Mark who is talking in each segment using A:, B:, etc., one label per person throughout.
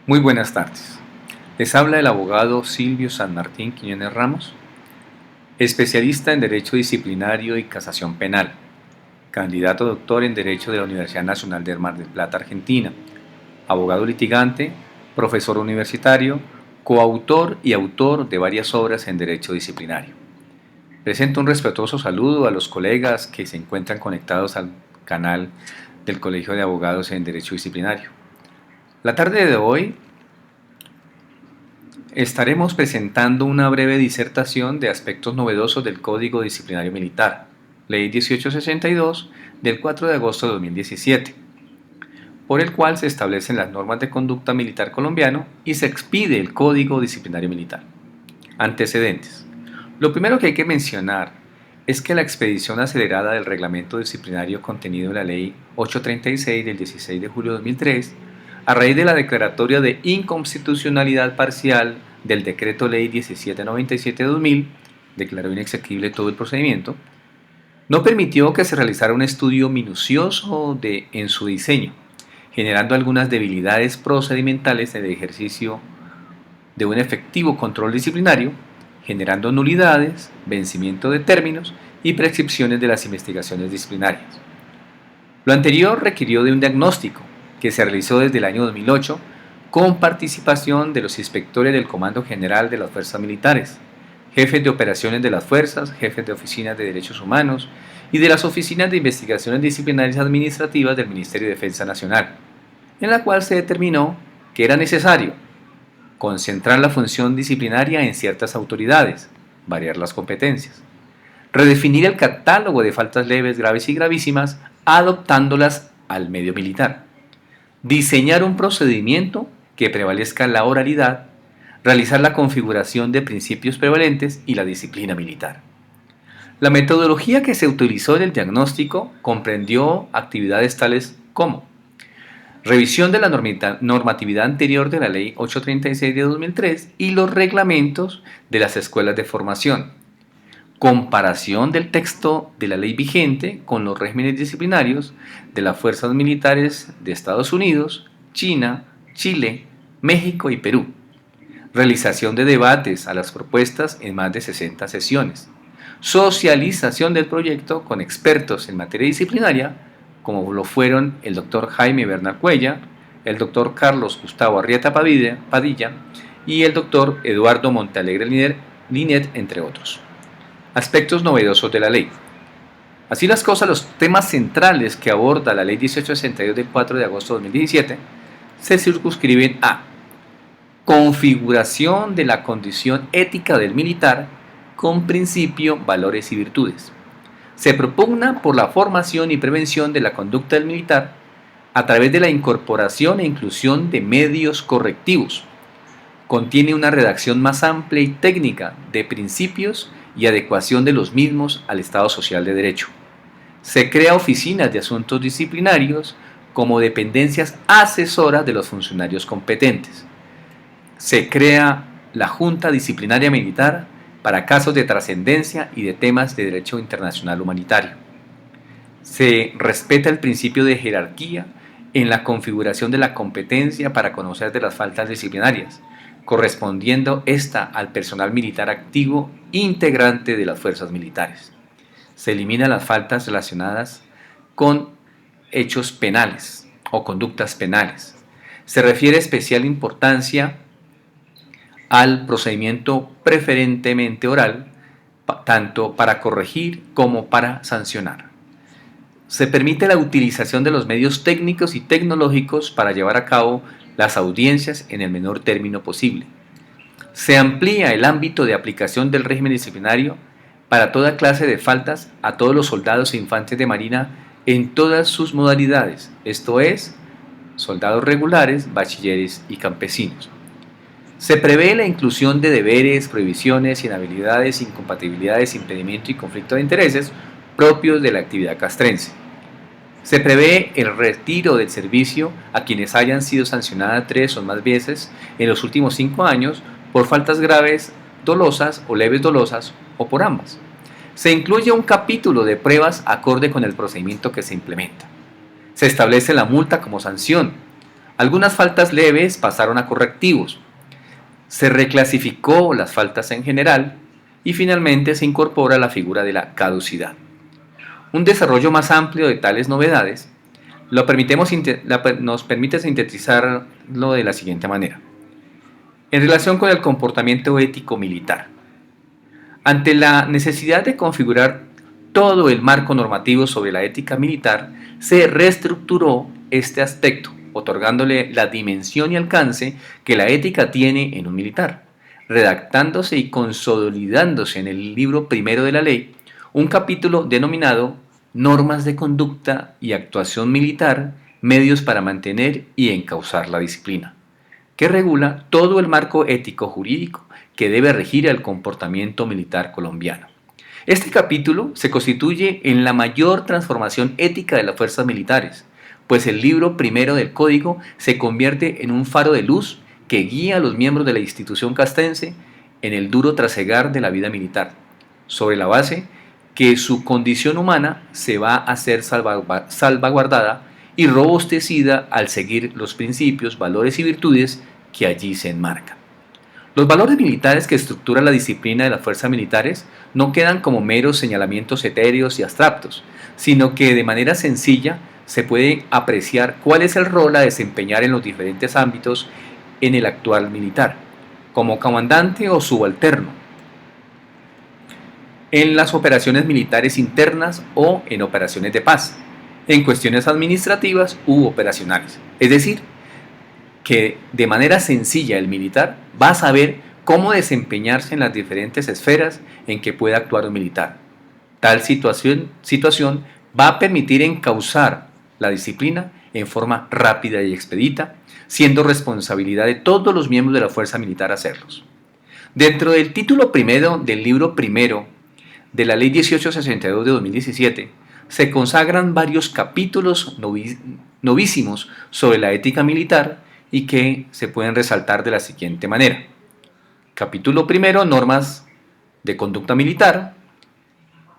A: Muy buenas tardes. Les habla el abogado Silvio San Martín Quiñones Ramos, especialista en Derecho Disciplinario y Casación Penal, candidato doctor en Derecho de la Universidad Nacional del Mar del Plata, Argentina, abogado litigante, profesor universitario, coautor y autor de varias obras en Derecho Disciplinario. Presento un respetuoso saludo a los colegas que se encuentran conectados al canal del Colegio de Abogados en Derecho Disciplinario. La tarde de hoy estaremos presentando una breve disertación de aspectos novedosos del Código Disciplinario Militar, Ley 1862 del 4 de agosto de 2017, por el cual se establecen las normas de conducta militar colombiano y se expide el Código Disciplinario Militar. Antecedentes. Lo primero que hay que mencionar es que la expedición acelerada del reglamento disciplinario contenido en la Ley 836 del 16 de julio de 2003, a raíz de la declaratoria de inconstitucionalidad parcial del Decreto Ley 1797 de 2000, declaró inexequible todo el procedimiento, no permitió que se realizara un estudio minucioso en su diseño, generando algunas debilidades procedimentales en el ejercicio de un efectivo control disciplinario, generando nulidades, vencimiento de términos y prescripciones de las investigaciones disciplinarias. Lo anterior requirió de un diagnóstico que se realizó desde el año 2008 con participación de los inspectores del Comando General de las Fuerzas Militares, jefes de operaciones de las fuerzas, jefes de oficinas de derechos humanos y de las oficinas de investigaciones disciplinarias administrativas del Ministerio de Defensa Nacional, en la cual se determinó que era necesario concentrar la función disciplinaria en ciertas autoridades, variar las competencias, redefinir el catálogo de faltas leves, graves y gravísimas, adoptándolas al medio militar, diseñar un procedimiento que prevalezca la oralidad, realizar la configuración de principios prevalentes y la disciplina militar. La metodología que se utilizó en el diagnóstico comprendió actividades tales como revisión de la normatividad anterior de la Ley 836 de 2003 y los reglamentos de las escuelas de formación, comparación del texto de la ley vigente con los regímenes disciplinarios de las fuerzas militares de Estados Unidos, China, Chile, México y Perú, realización de debates a las propuestas en más de 60 sesiones, socialización del proyecto con expertos en materia disciplinaria, como lo fueron el doctor Jaime Bernal Cuellar, el doctor Carlos Gustavo Arrieta Padilla y el doctor Eduardo Montealegre Linet, entre otros. Aspectos novedosos de la ley. Así las cosas, los temas centrales que aborda la Ley 1862 del 4 de agosto de 2017 se circunscriben a configuración de la condición ética del militar con principio, valores y virtudes. Se propugna por la formación y prevención de la conducta del militar a través de la incorporación e inclusión de medios correctivos. Contiene una redacción más amplia y técnica de principios y adecuación de los mismos al Estado Social de Derecho. Se crea oficinas de asuntos disciplinarios como dependencias asesoras de los funcionarios competentes. Se crea la Junta Disciplinaria Militar para casos de trascendencia y de temas de derecho internacional humanitario. Se respeta el principio de jerarquía en la configuración de la competencia para conocer de las faltas disciplinarias, correspondiendo esta al personal militar activo integrante de las fuerzas militares. Se eliminan las faltas relacionadas con hechos penales o conductas penales. Se refiere especial importancia al procedimiento preferentemente oral, tanto para corregir como para sancionar. Se permite la utilización de los medios técnicos y tecnológicos para llevar a cabo las audiencias en el menor término posible. Se amplía el ámbito de aplicación del régimen disciplinario para toda clase de faltas a todos los soldados e infantes de marina en todas sus modalidades, esto es, soldados regulares, bachilleres y campesinos. Se prevé la inclusión de deberes, prohibiciones, inhabilidades, incompatibilidades, impedimento y conflicto de intereses propios de la actividad castrense. Se prevé el retiro del servicio a quienes hayan sido sancionadas 3 o más veces en los últimos 5 años por faltas graves dolosas o leves dolosas o por ambas. Se incluye un capítulo de pruebas acorde con el procedimiento que se implementa. Se establece la multa como sanción, Algunas faltas leves pasaron a correctivos, se reclasificó las faltas en general y finalmente se incorpora la figura de la caducidad. Un desarrollo más amplio de tales novedades nos permite sintetizarlo de la siguiente manera. En relación con el comportamiento ético militar, ante la necesidad de configurar todo el marco normativo sobre la ética militar, se reestructuró este aspecto, otorgándole la dimensión y alcance que la ética tiene en un militar, redactándose y consolidándose en el libro primero de la ley un capítulo denominado Normas de conducta y actuación militar, medios para mantener y encauzar la disciplina, que regula todo el marco ético-jurídico que debe regir el comportamiento militar colombiano. Este capítulo se constituye en la mayor transformación ética de las fuerzas militares, pues el libro primero del Código se convierte en un faro de luz que guía a los miembros de la institución castense en el duro trasegar de la vida militar, sobre la base que su condición humana se va a ser salvaguardada y robustecida al seguir los principios, valores y virtudes que allí se enmarcan. Los valores militares que estructuran la disciplina de las fuerzas militares no quedan como meros señalamientos etéreos y abstractos, sino que de manera sencilla se puede apreciar cuál es el rol a desempeñar en los diferentes ámbitos en el actual militar, como comandante o subalterno, en las operaciones militares internas o en operaciones de paz, en cuestiones administrativas u operacionales. Es decir, que de manera sencilla el militar va a saber cómo desempeñarse en las diferentes esferas en que puede actuar un militar. Tal situación va a permitir encauzar la disciplina en forma rápida y expedita, siendo responsabilidad de todos los miembros de la fuerza militar hacerlos. Dentro del título primero del libro primero de la Ley 1862 de 2017, se consagran varios capítulos novísimos sobre la ética militar y que se pueden resaltar de la siguiente manera. Capítulo primero, normas de conducta militar.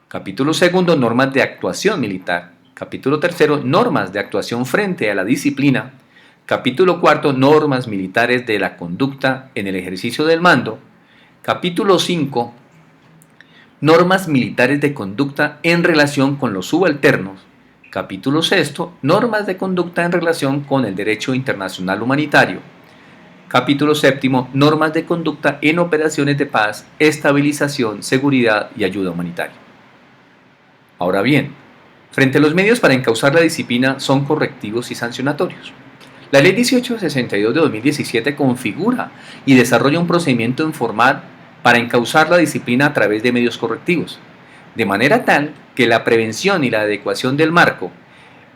A: Capítulo segundo, normas de actuación militar. Capítulo tercero, normas de actuación frente a la disciplina. Capítulo cuarto, normas militares de la conducta en el ejercicio del mando. Capítulo 5, normas militares de conducta en relación con los subalternos. Capítulo 6, normas de conducta en relación con el derecho internacional humanitario. Capítulo 7, normas de conducta en operaciones de paz, estabilización, seguridad y ayuda humanitaria. Ahora bien, frente a los medios para encauzar la disciplina son correctivos y sancionatorios. La Ley 1862 de 2017 configura y desarrolla un procedimiento informal para encauzar la disciplina a través de medios correctivos, de manera tal que la prevención y la adecuación del marco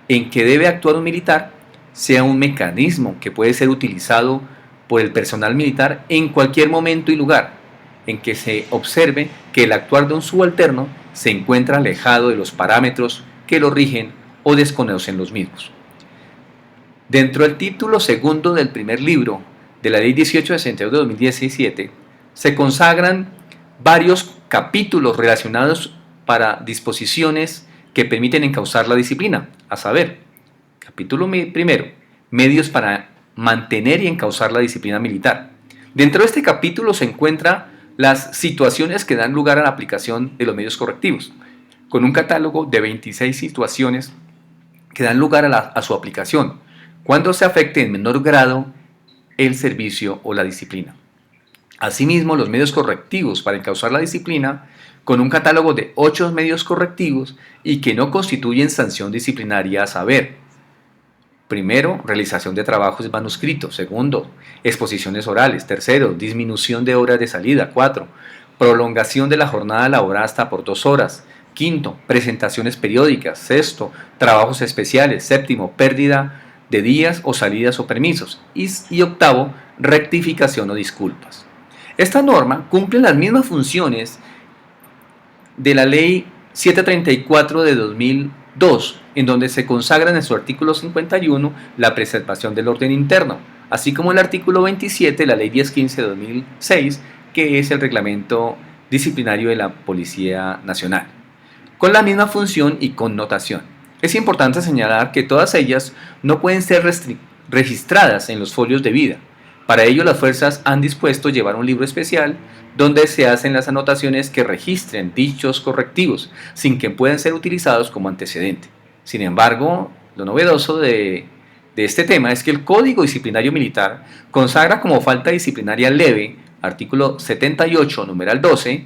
A: en que debe actuar un militar sea un mecanismo que puede ser utilizado por el personal militar en cualquier momento y lugar en que se observe que el actuar de un subalterno se encuentra alejado de los parámetros que lo rigen o desconocen los mismos. Dentro del título segundo del primer libro de la Ley 1862 de 2017, se consagran varios capítulos relacionados para disposiciones que permiten encauzar la disciplina, a saber, capítulo primero, medios para mantener y encauzar la disciplina militar. Dentro de este capítulo se encuentran las situaciones que dan lugar a la aplicación de los medios correctivos, con un catálogo de 26 situaciones que dan lugar a su aplicación, cuando se afecte en menor grado el servicio o la disciplina. Asimismo, los medios correctivos para encauzar la disciplina, con un catálogo de 8 medios correctivos y que no constituyen sanción disciplinaria, a saber: primero, realización de trabajos manuscritos; segundo, exposiciones orales; tercero, disminución de horas de salida; 4, prolongación de la jornada laboral hasta por 2 horas; quinto, presentaciones periódicas; sexto, trabajos especiales; séptimo, pérdida de días o salidas o permisos; y octavo, rectificación o disculpas. Esta norma cumple las mismas funciones de la Ley 734 de 2002, en donde se consagra en su artículo 51 la preservación del orden interno, así como el artículo 27 de la Ley 1015 de 2006, que es el reglamento disciplinario de la Policía Nacional, con la misma función y connotación. Es importante señalar que todas ellas no pueden ser registradas en los folios de vida. Para ello, las fuerzas han dispuesto llevar un libro especial donde se hacen las anotaciones que registren dichos correctivos, sin que puedan ser utilizados como antecedente. Sin embargo, lo novedoso de este tema es que el Código Disciplinario Militar consagra como falta disciplinaria leve, artículo 78, numeral 12,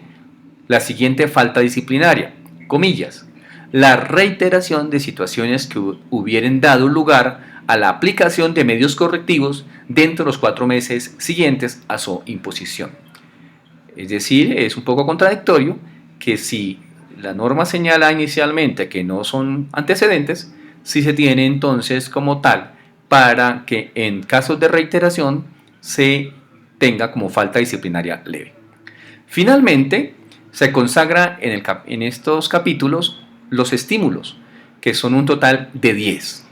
A: la siguiente falta disciplinaria, comillas, la reiteración de situaciones que hubieren dado lugar a la aplicación de medios correctivos dentro de los 4 meses siguientes a su imposición. Es decir, es un poco contradictorio que si la norma señala inicialmente que no son antecedentes, si se tiene entonces como tal para que en casos de reiteración se tenga como falta disciplinaria leve. Finalmente, se consagra en estos capítulos los estímulos, que son un total de 10.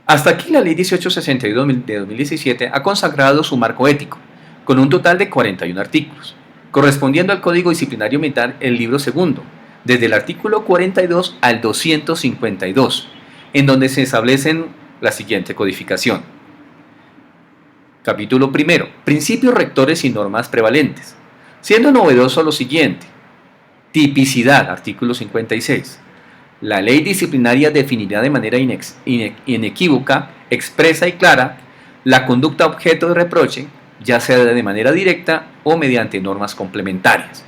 A: Hasta aquí la Ley 1862 de 2017 ha consagrado su marco ético, con un total de 41 artículos, correspondiendo al Código Disciplinario Militar el libro segundo, desde el artículo 42 al 252, en donde se establecen la siguiente codificación. Capítulo primero, principios rectores y normas prevalentes, siendo novedoso lo siguiente. Tipicidad, artículo 56. La ley disciplinaria definirá de manera inequívoca, expresa y clara la conducta objeto de reproche, ya sea de manera directa o mediante normas complementarias.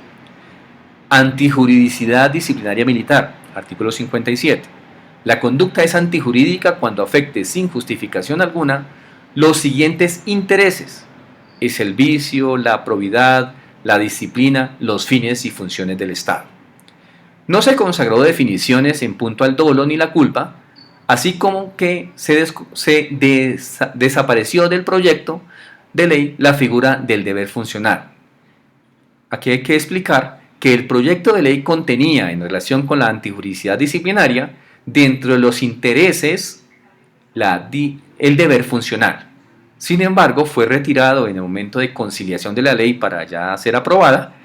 A: Antijuridicidad disciplinaria militar, artículo 57. La conducta es antijurídica cuando afecte sin justificación alguna los siguientes intereses: es el vicio, la probidad, la disciplina, los fines y funciones del Estado. No se consagró definiciones en punto al dolo ni la culpa, así como que se desapareció del proyecto de ley la figura del deber funcional. Aquí hay que explicar que el proyecto de ley contenía, en relación con la antijuridicidad disciplinaria, dentro de los intereses, el deber funcional. Sin embargo, fue retirado en el momento de conciliación de la ley para ya ser aprobada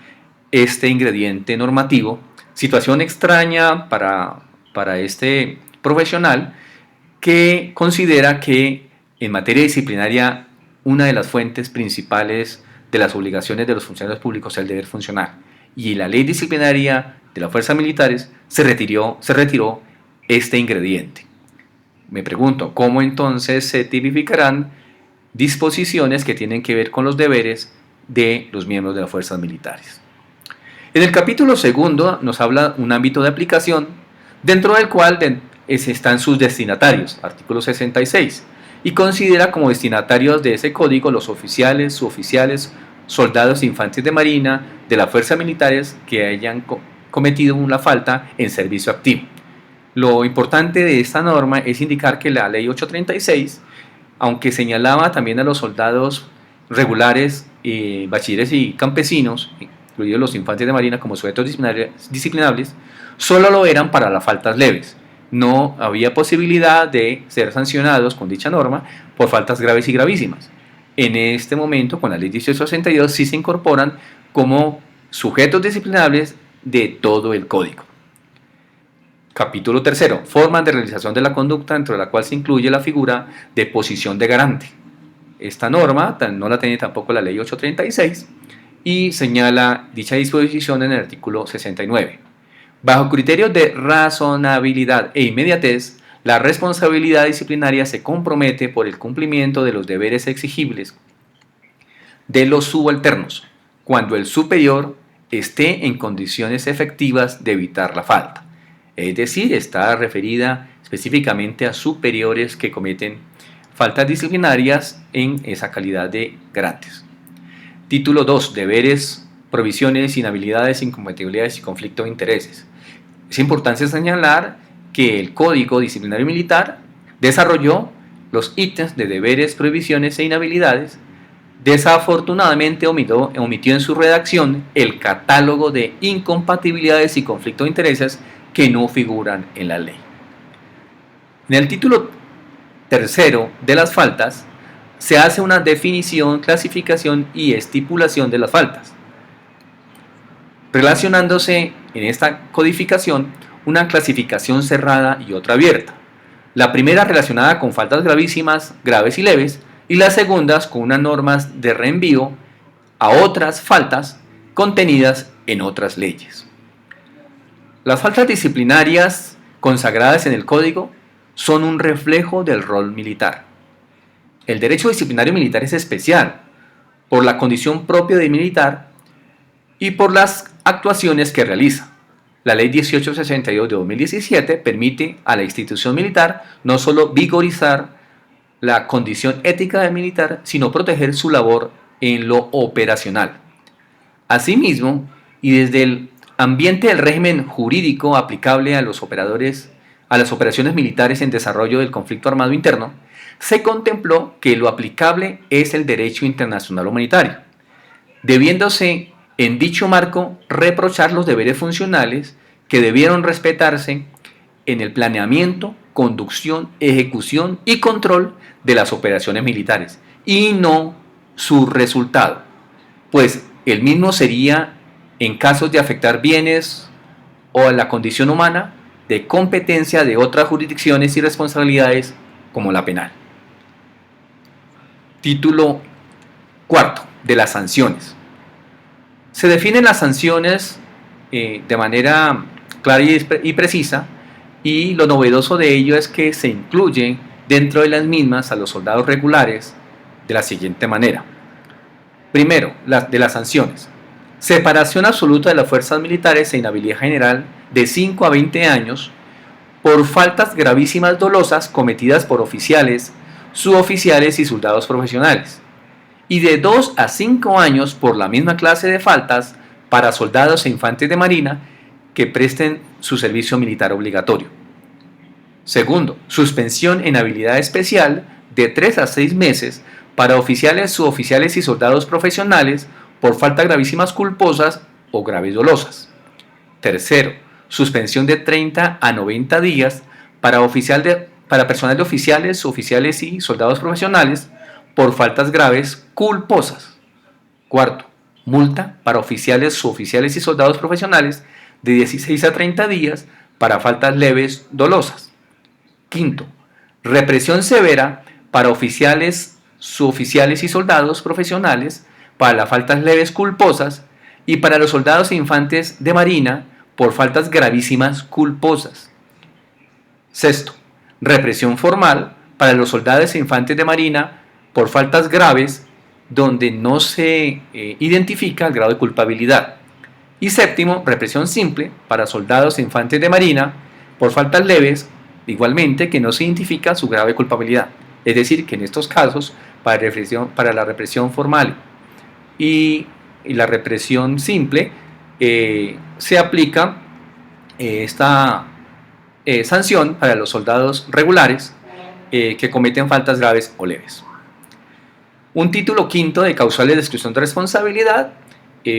A: este ingrediente normativo, situación extraña para este profesional que considera que en materia disciplinaria una de las fuentes principales de las obligaciones de los funcionarios públicos es el deber funcional, y la ley disciplinaria de las fuerzas militares se retiró este ingrediente. Me pregunto, ¿cómo entonces se tipificarán disposiciones que tienen que ver con los deberes de los miembros de las fuerzas militares? En el capítulo segundo nos habla un ámbito de aplicación dentro del cual están sus destinatarios, artículo 66, y considera como destinatarios de ese código los oficiales, suboficiales, soldados e infantes de marina de las fuerzas militares que hayan cometido una falta en servicio activo. Lo importante de esta norma es indicar que la ley 836, aunque señalaba también a los soldados regulares, bachilleres y campesinos, incluidos los infantes de marina como sujetos disciplinables, solo lo eran para las faltas leves. No había posibilidad de ser sancionados con dicha norma por faltas graves y gravísimas. En este momento, con la ley 1862, sí se incorporan como sujetos disciplinables de todo el código. Capítulo tercero, formas de realización de la conducta, dentro de la cual se incluye la figura de posición de garante. Esta norma no la tiene tampoco la ley 836 y señala dicha disposición en el artículo 69. Bajo criterios de razonabilidad e inmediatez, la responsabilidad disciplinaria se compromete por el cumplimiento de los deberes exigibles de los subalternos, cuando el superior esté en condiciones efectivas de evitar la falta. Es decir, está referida específicamente a superiores que cometen faltas disciplinarias en esa calidad de garantes. Título 2. Deberes, provisiones, inhabilidades, incompatibilidades y conflicto de intereses. Es importante señalar que el Código Disciplinario Militar desarrolló los ítems de deberes, prohibiciones e inhabilidades. Desafortunadamente omitió en su redacción el catálogo de incompatibilidades y conflicto de intereses que no figuran en la ley. En el título tercero de las faltas se hace una definición, clasificación y estipulación de las faltas, relacionándose en esta codificación una clasificación cerrada y otra abierta. La primera relacionada con faltas gravísimas, graves y leves, y las segundas con unas normas de reenvío a otras faltas contenidas en otras leyes. Las faltas disciplinarias consagradas en el Código son un reflejo del rol militar. El derecho disciplinario militar es especial por la condición propia de militar y por las actuaciones que realiza. La Ley 1862 de 2017 permite a la institución militar no solo vigorizar la condición ética del militar, sino proteger su labor en lo operacional. Asimismo, y desde el ambiente del régimen jurídico aplicable a las operaciones militares en desarrollo del conflicto armado interno, se contempló que lo aplicable es el derecho internacional humanitario, debiéndose en dicho marco reprochar los deberes funcionales que debieron respetarse en el planeamiento, conducción, ejecución y control de las operaciones militares, y no su resultado, pues el mismo sería, en casos de afectar bienes o la condición humana, de competencia de otras jurisdicciones y responsabilidades como la penal. Título cuarto, de las sanciones. Se definen las sanciones de manera clara y precisa, y lo novedoso de ello es que se incluye dentro de las mismas a los soldados regulares de la siguiente manera. Primero, de las sanciones. Separación absoluta de las fuerzas militares e inhabilidad general de 5 a 20 años por faltas gravísimas dolosas cometidas por oficiales, suboficiales y soldados profesionales, y de 2 a 5 años por la misma clase de faltas para soldados e infantes de marina que presten su servicio militar obligatorio. Segundo, suspensión en habilidad especial de 3 a 6 meses para oficiales, suboficiales y soldados profesionales por faltas gravísimas culposas o graves dolosas. Tercero, suspensión de 30 a 90 días para personal de oficiales, suboficiales y soldados profesionales por faltas graves culposas. Cuarto, multa para oficiales, suboficiales y soldados profesionales de 16 a 30 días para faltas leves dolosas. Quinto, represión severa para oficiales, suboficiales y soldados profesionales para las faltas leves culposas y para los soldados e infantes de marina por faltas gravísimas culposas. Sexto, represión formal para los soldados e infantes de marina por faltas graves donde no se identifica el grado de culpabilidad. Y séptimo, represión simple para soldados e infantes de marina por faltas leves, igualmente que no se identifica su grado de culpabilidad. Es decir, que en estos casos, para la represión formal y la represión simple, se aplica esta sanción para los soldados regulares que cometen faltas graves o leves. Un título quinto de causales de exclusión de responsabilidad,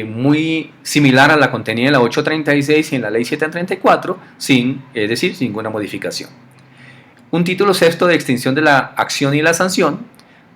A: muy similar a la contenida en la 836 y en la ley 734, es decir, sin ninguna modificación. Un título sexto de extinción de la acción y la sanción,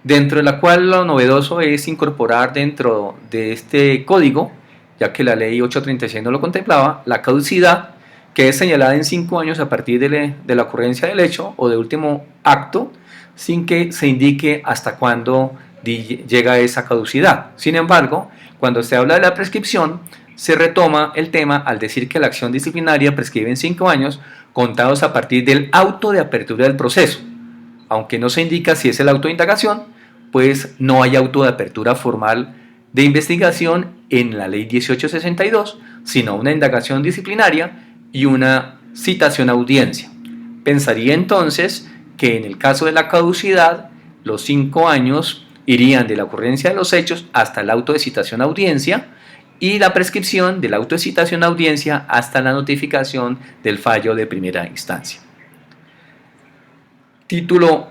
A: dentro de la cual lo novedoso es incorporar dentro de este código, ya que la ley 836 no lo contemplaba, la caducidad, que es señalada en 5 años a partir de la ocurrencia del hecho o de último acto, sin que se indique hasta cuándo llega esa caducidad. Sin embargo, cuando se habla de la prescripción, se retoma el tema al decir que la acción disciplinaria prescribe en 5 años contados a partir del auto de apertura del proceso. Aunque no se indica si es el auto de indagación, pues no hay auto de apertura formal de investigación en la ley 1862, sino una indagación disciplinaria y una citación a audiencia. Pensaría entonces que en el caso de la caducidad, los 5 años irían de la ocurrencia de los hechos hasta el auto de citación a audiencia, y la prescripción del auto de citación a audiencia hasta la notificación del fallo de primera instancia. Título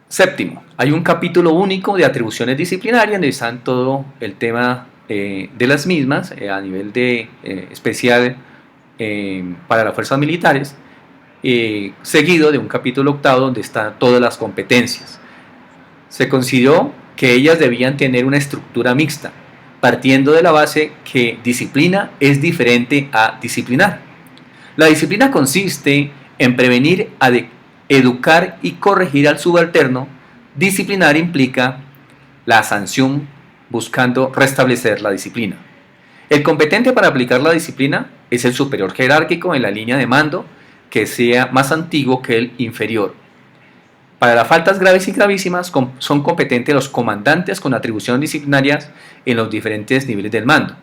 A: séptimo. Hay un capítulo único de atribuciones disciplinarias donde están todo el tema de las mismas a nivel de especial para las fuerzas militares, seguido de un capítulo octavo donde están todas las competencias. Se consideró que ellas debían tener una estructura mixta, partiendo de la base que disciplina es diferente a disciplinar. La disciplina consiste en prevenir educar y corregir al subalterno, disciplinar implica la sanción buscando restablecer la disciplina. El competente para aplicar la disciplina es el superior jerárquico en la línea de mando que sea más antiguo que el inferior. Para las faltas graves y gravísimas son competentes los comandantes con atribuciones disciplinarias en los diferentes niveles del mando.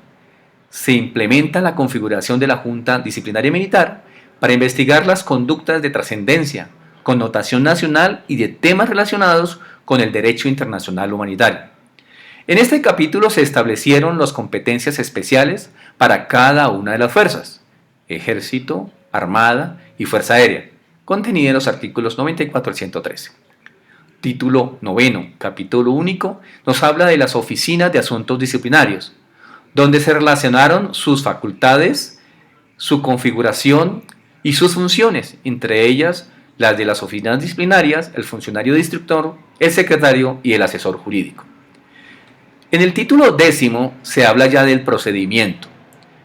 A: Se implementa la configuración de la Junta Disciplinaria Militar para investigar las conductas de trascendencia, connotación nacional y de temas relacionados con el derecho internacional humanitario. En este capítulo se establecieron las competencias especiales para cada una de las fuerzas: Ejército, Armada y Fuerza Aérea, contenida en los artículos 94 al 113. Título 9, capítulo único, nos habla de las oficinas de asuntos disciplinarios, donde se relacionaron sus facultades, su configuración y sus funciones, entre ellas las de las oficinas disciplinarias, el funcionario de instructor, el secretario y el asesor jurídico. En el título 10 se habla ya del procedimiento.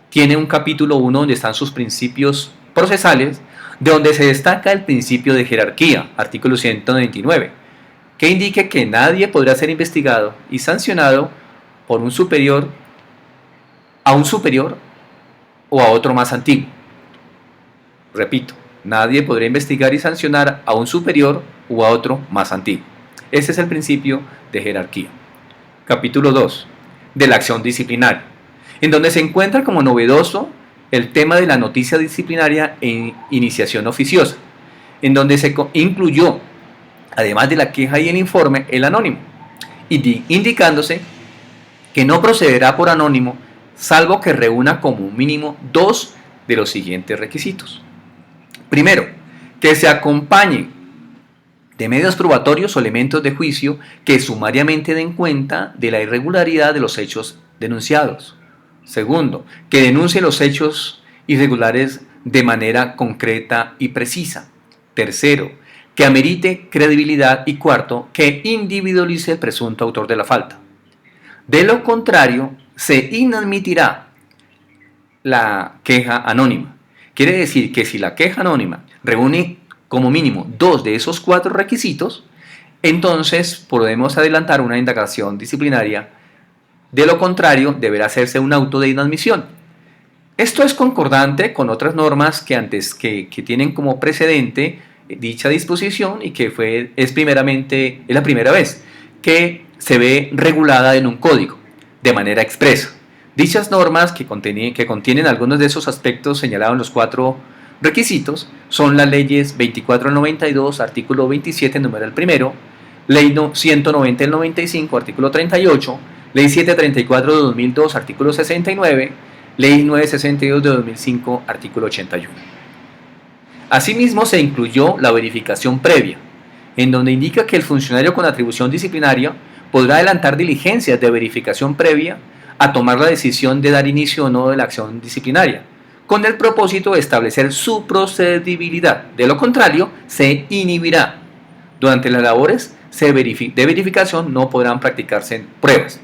A: Tiene un capítulo 1 donde están sus principios procesales, de donde se destaca el principio de jerarquía, artículo 129, que indique que nadie podrá ser investigado y sancionado por un superior o a otro más antiguo. Repito, nadie podrá investigar y sancionar a un superior o a otro más antiguo. Ese es el principio de jerarquía. Capítulo 2, de la acción disciplinaria, en donde se encuentra como novedoso el tema de la noticia disciplinaria en iniciación oficiosa, en donde se incluyó, además de la queja y el informe, el anónimo, indicándose que no procederá por anónimo salvo que reúna como mínimo 2 de los siguientes requisitos. Primero, que se acompañe de medios probatorios o elementos de juicio que sumariamente den cuenta de la irregularidad de los hechos denunciados. Segundo, que denuncie los hechos irregulares de manera concreta y precisa. Tercero, que amerite credibilidad. Y cuarto, que individualice el presunto autor de la falta. De lo contrario, se inadmitirá la queja anónima. Quiere decir que si la queja anónima reúne como mínimo 2 de esos 4 requisitos, entonces podemos adelantar una indagación disciplinaria. De lo contrario, deberá hacerse un auto de inadmisión. Esto es concordante con otras normas que tienen como precedente dicha disposición y que es la primera vez que se ve regulada en un código de manera expresa. Dichas normas que contienen algunos de esos aspectos señalados en los 4 requisitos son las leyes 24 del 92, artículo 27, numeral primero, ley 190 del 95, artículo 38, ley 734 de 2002, artículo 69, ley 962 de 2005, artículo 81. Asimismo, se incluyó la verificación previa, en donde indica que el funcionario con atribución disciplinaria podrá adelantar diligencias de verificación previa a tomar la decisión de dar inicio o no de la acción disciplinaria, con el propósito de establecer su procedibilidad. De lo contrario, se inhibirá. Durante las labores de verificación no podrán practicarse pruebas.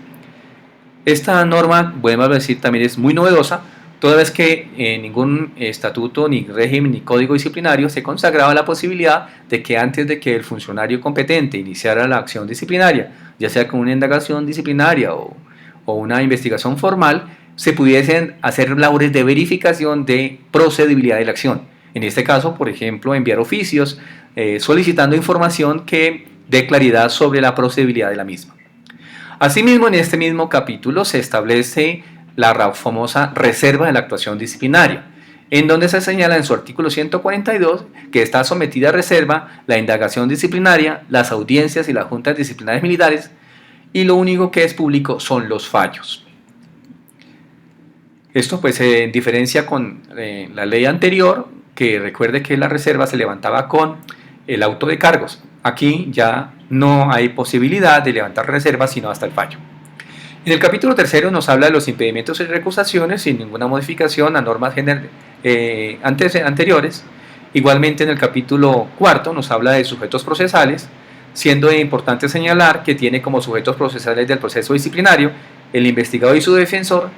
A: Esta norma, podemos decir, también es muy novedosa, toda vez que en ningún estatuto, ni régimen, ni código disciplinario se consagraba la posibilidad de que antes de que el funcionario competente iniciara la acción disciplinaria, ya sea con una indagación disciplinaria o una investigación formal, se pudiesen hacer labores de verificación de procedibilidad de la acción. En este caso, por ejemplo, enviar oficios solicitando información que dé claridad sobre la procedibilidad de la misma. Asimismo, en este mismo capítulo se establece la famosa reserva de la actuación disciplinaria, en donde se señala en su artículo 142 que está sometida a reserva la indagación disciplinaria, las audiencias y las juntas disciplinarias militares, y lo único que es público son los fallos. Esto pues se diferencia con la ley anterior, que recuerde que la reserva se levantaba con el auto de cargos. Aquí ya no hay posibilidad de levantar reservas sino hasta el fallo. En el capítulo 3 nos habla de los impedimentos y recusaciones sin ninguna modificación a normas anteriores. Igualmente en el capítulo 4 nos habla de sujetos procesales, siendo importante señalar que tiene como sujetos procesales del proceso disciplinario el investigador y su defensor,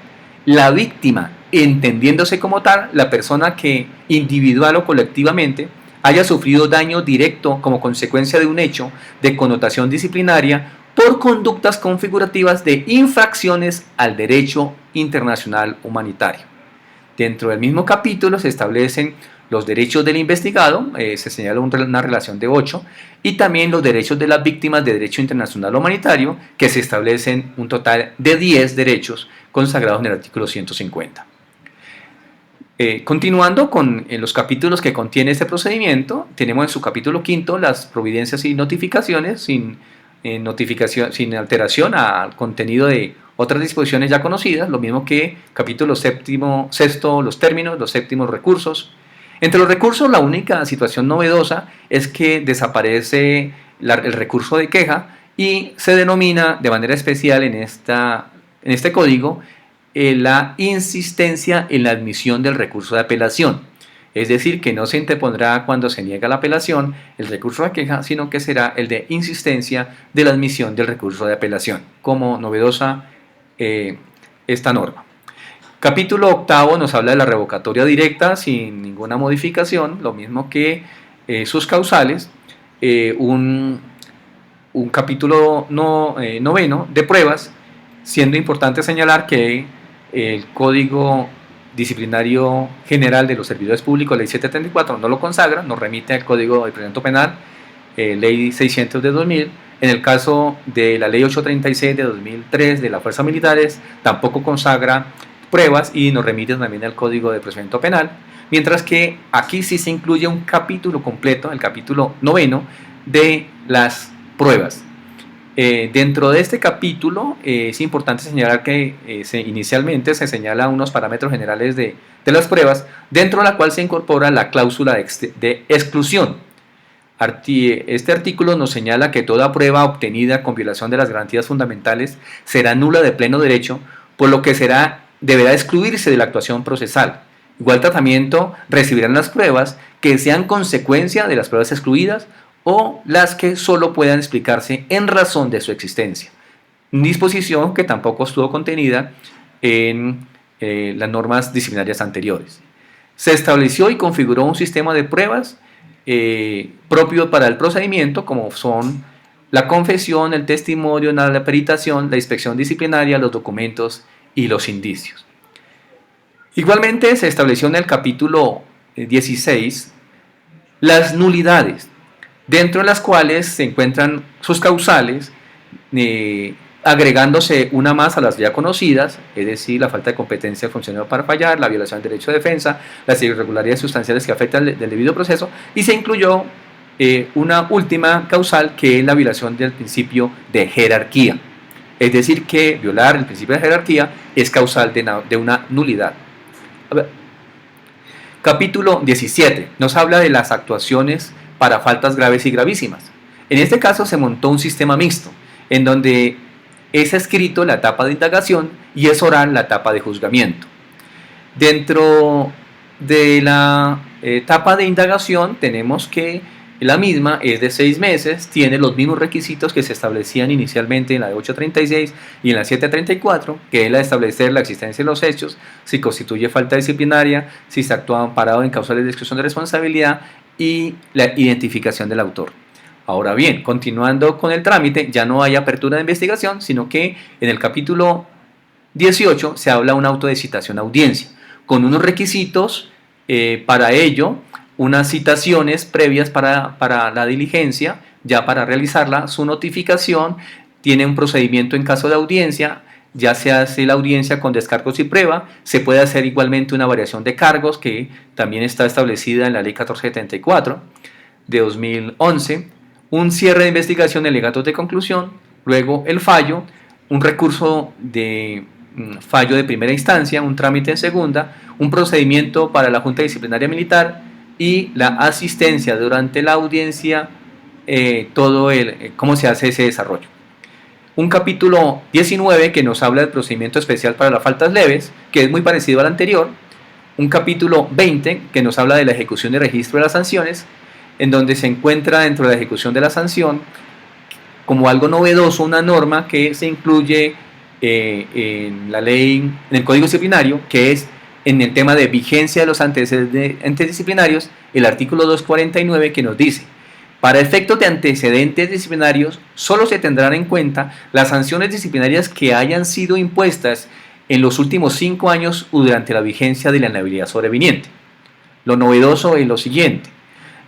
A: la víctima, entendiéndose como tal la persona que individual o colectivamente haya sufrido daño directo como consecuencia de un hecho de connotación disciplinaria por conductas configurativas de infracciones al derecho internacional humanitario. Dentro del mismo capítulo se establecen los derechos del investigado, se señala una relación de 8, y también los derechos de las víctimas de derecho internacional humanitario, que se establecen un total de 10 derechos consagrados en el artículo 150. Continuando con los capítulos que contiene este procedimiento, tenemos en su capítulo quinto las providencias y notificaciones sin alteración al contenido de otras disposiciones ya conocidas, lo mismo que capítulo sexto, los términos, los séptimos recursos. Entre los recursos, la única situación novedosa es que desaparece el recurso de queja y se denomina de manera especial en este código la insistencia en la admisión del recurso de apelación. Es decir, que no se interpondrá cuando se niega la apelación el recurso de queja, sino que será el de insistencia de la admisión del recurso de apelación, como novedosa esta norma. Capítulo octavo nos habla de la revocatoria directa sin ninguna modificación, lo mismo que sus causales. Un capítulo noveno de pruebas, siendo importante señalar que el Código Disciplinario General de los Servidores Públicos, Ley 734, no lo consagra, nos remite al Código de Procedimiento Penal, Ley 600 de 2000. En el caso de la Ley 836 de 2003 de las Fuerzas Militares, tampoco consagra pruebas y nos remite también al Código de Procedimiento Penal, mientras que aquí sí se incluye un capítulo completo, el capítulo noveno, de las pruebas. Dentro de este capítulo es importante señalar que inicialmente se señala unos parámetros generales de las pruebas, dentro de la cual se incorpora la cláusula de exclusión. Este artículo nos señala que toda prueba obtenida con violación de las garantías fundamentales será nula de pleno derecho, por lo que deberá excluirse de la actuación procesal. Igual tratamiento recibirán las pruebas que sean consecuencia de las pruebas excluidas o las que solo puedan explicarse en razón de su existencia. Disposición que tampoco estuvo contenida en las normas disciplinarias anteriores. Se estableció y configuró un sistema de pruebas propio para el procedimiento, como son la confesión, el testimonio, la peritación, la inspección disciplinaria, los documentos y los indicios. Igualmente se estableció en el capítulo 16 las nulidades, dentro de las cuales se encuentran sus causales, agregándose una más a las ya conocidas, es decir, la falta de competencia del funcionario para fallar, la violación del derecho de defensa, las irregularidades sustanciales que afectan del debido proceso, y se incluyó una última causal, que es la violación del principio de jerarquía. Es decir, que violar el principio de jerarquía es causal de una nulidad. Capítulo 17 nos habla de las actuaciones para faltas graves y gravísimas. En este caso se montó un sistema mixto, en donde es escrito la etapa de indagación y es oral la etapa de juzgamiento. Dentro de la etapa de indagación tenemos que la misma es de 6 meses, tiene los mismos requisitos que se establecían inicialmente en la de 836 y en la 734, que es la de establecer la existencia de los hechos, si constituye falta disciplinaria, si se actúa amparado en causales de exclusión de responsabilidad y la identificación del autor. Ahora bien, continuando con el trámite, ya no hay apertura de investigación, sino que en el capítulo 18 se habla de un auto de citación a audiencia, con unos requisitos para ello, unas citaciones previas para la diligencia, ya para realizarla, su notificación, tiene un procedimiento en caso de audiencia, ya se hace la audiencia con descargos y prueba, se puede hacer igualmente una variación de cargos que también está establecida en la ley 1474 de 2011, un cierre de investigación en legatos de conclusión, luego el fallo, un recurso de fallo de primera instancia, un trámite en segunda, un procedimiento para la Junta Disciplinaria Militar y la asistencia durante la audiencia, cómo se hace ese desarrollo. Un capítulo 19 que nos habla del procedimiento especial para las faltas leves, que es muy parecido al anterior. Un capítulo 20 que nos habla de la ejecución y registro de las sanciones, en donde se encuentra dentro de la ejecución de la sanción como algo novedoso una norma que se incluye en la ley, en el Código Disciplinario, que es en el tema de vigencia de los antecedentes disciplinarios, el artículo 249 que nos dice: para efectos de antecedentes disciplinarios, solo se tendrán en cuenta las sanciones disciplinarias que hayan sido impuestas en los últimos 5 años o durante la vigencia de la inhabilidad sobreviniente. Lo novedoso es lo siguiente: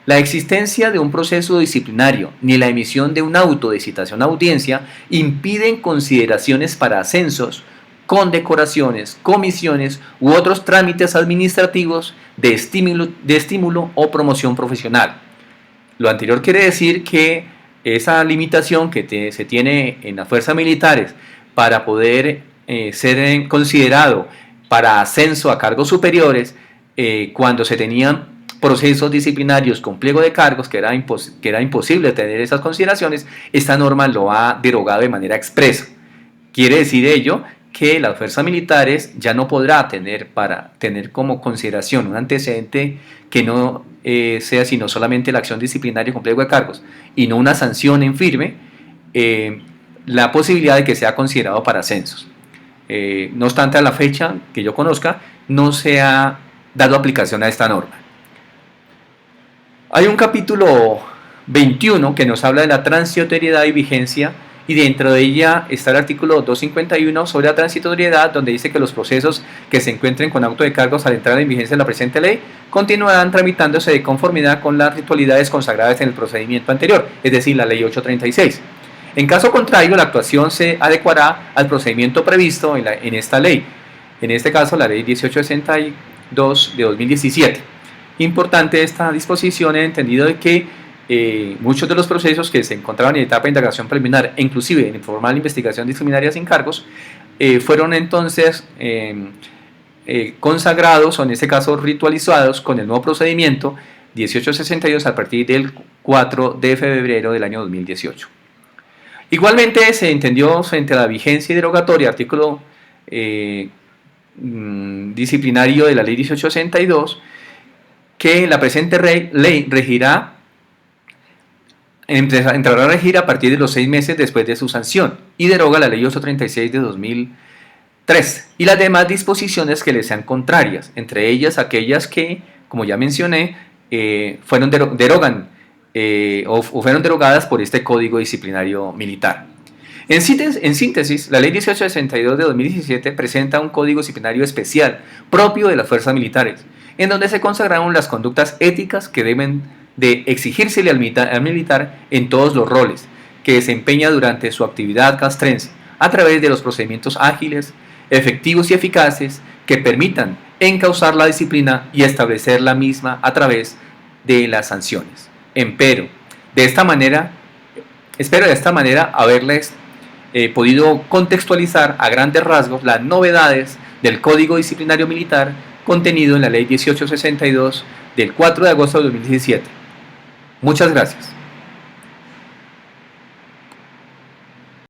A: la existencia de un proceso disciplinario ni la emisión de un auto de citación a audiencia impiden consideraciones para ascensos, condecoraciones, comisiones u otros trámites administrativos de estímulo o promoción profesional. Lo anterior quiere decir que esa limitación que se tiene en las fuerzas militares para poder ser considerado para ascenso a cargos superiores, cuando se tenían procesos disciplinarios con pliego de cargos, que era imposible tener esas consideraciones, esta norma lo ha derogado de manera expresa. Quiere decir ello que las fuerzas militares ya no podrá tener como consideración un antecedente que no sea sino solamente la acción disciplinaria con pliego de cargos y no una sanción en firme, la posibilidad de que sea considerado para ascensos. No obstante, a la fecha que yo conozca, no se ha dado aplicación a esta norma. Hay un capítulo 21 que nos habla de la transitoriedad y vigencia, y dentro de ella está el artículo 251 sobre la transitoriedad, donde dice que los procesos que se encuentren con auto de cargos al entrar en vigencia de la presente ley continuarán tramitándose de conformidad con las ritualidades consagradas en el procedimiento anterior, es decir, la ley 836. En caso contrario, la actuación se adecuará al procedimiento previsto en esta ley, en este caso la ley 1862 de 2017. Importante esta disposición en el entendido de que muchos de los procesos que se encontraban en etapa de indagación preliminar, inclusive en formal investigación disciplinaria sin cargos, fueron entonces consagrados, o en este caso ritualizados, con el nuevo procedimiento 1862 a partir del 4 de febrero del año 2018. Igualmente se entendió frente a la vigencia y derogatoria artículo disciplinario de la ley 1862 que la presente ley entrará a regir a partir de los 6 meses después de su sanción y deroga la ley 836 de 2003 y las demás disposiciones que le sean contrarias, entre ellas aquellas que, como ya mencioné, fueron derogadas por este Código Disciplinario Militar. En síntesis, la ley 1862 de 2017 presenta un código disciplinario especial propio de las fuerzas militares, en donde se consagraron las conductas éticas que deben de exigírsele al militar en todos los roles que desempeña durante su actividad castrense, a través de los procedimientos ágiles, efectivos y eficaces que permitan encauzar la disciplina y establecer la misma a través de las sanciones. Espero de esta manera haberles podido contextualizar a grandes rasgos las novedades del Código Disciplinario Militar contenido en la Ley 1862 del 4 de agosto de 2017. Muchas gracias.